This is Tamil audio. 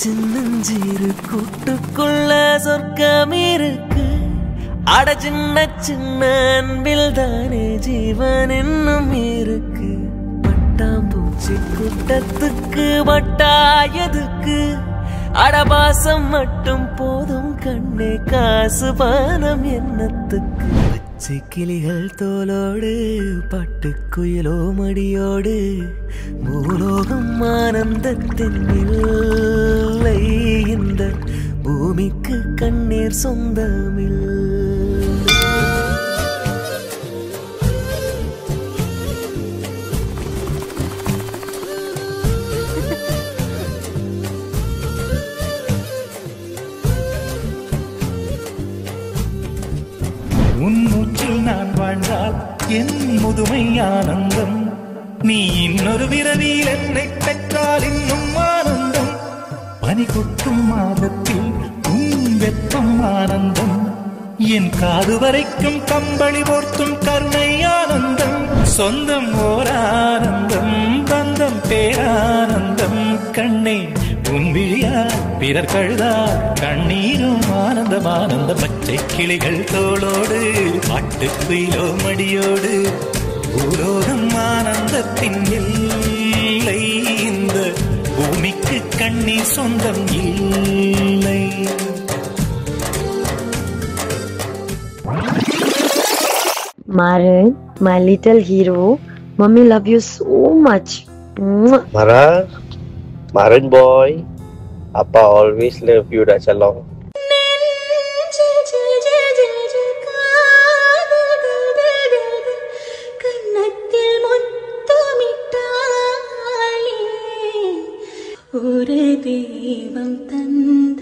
சின்னஞ்சிறு கூட்டுக்குள்ள சொர்க்கம் இருக்கு. அட சின்ன சின்ன அன்பில் தானே ஜீவன் இன்னும் இருக்கு. பட்டாம்பூச்சி கூட்டத்துக்கு வட்டாயதுக்கு அடபாசம் மட்டும் போதும் கண்ணே, காசு பானம் என்னத்துக்கு. பச்சை கிளிகள் தோலோடு பட்டுக்குயிலோ மடியோடு பூலோகம் ஆனந்தத்தின் இல்லை. இந்த பூமிக்கு கண்ணீர் சொந்தமில்லை. உன் மூச்சில் நான் வாழ்ந்தால் என் முதுமை ஆனந்தம். நீ இன்னொரு விரவியில் என்னை பெற்றால் இன்னும் ஆனந்தம். பனி கொட்டும் மாதத்தில் உன் வெப்பம் ஆனந்தம். என் காது வரைக்கும் கம்பளி போர்த்தும் கருணை ஆனந்தம். சொந்தம் ஓர் ஆனந்தம், பந்தம் பேரானந்தம். கண்ணே உன் விழியா பிறர் கழுதா கண்ணீரும் ஆனந்தம் ஆனந்தம். பச்சை கிளிகள் தோளோடு பாட்டுக்குயிலோ மடியோடு பூலோகம் ஆனந்தத்தின் இல்லை. இந்த பூமிக்கு கண்ணீர் சொந்தம் இல்லை. Maran, my little hero, mommy love you so much. Maran boy, Appa always love you, Rachalong. ஒரு தெய்வம் தந்த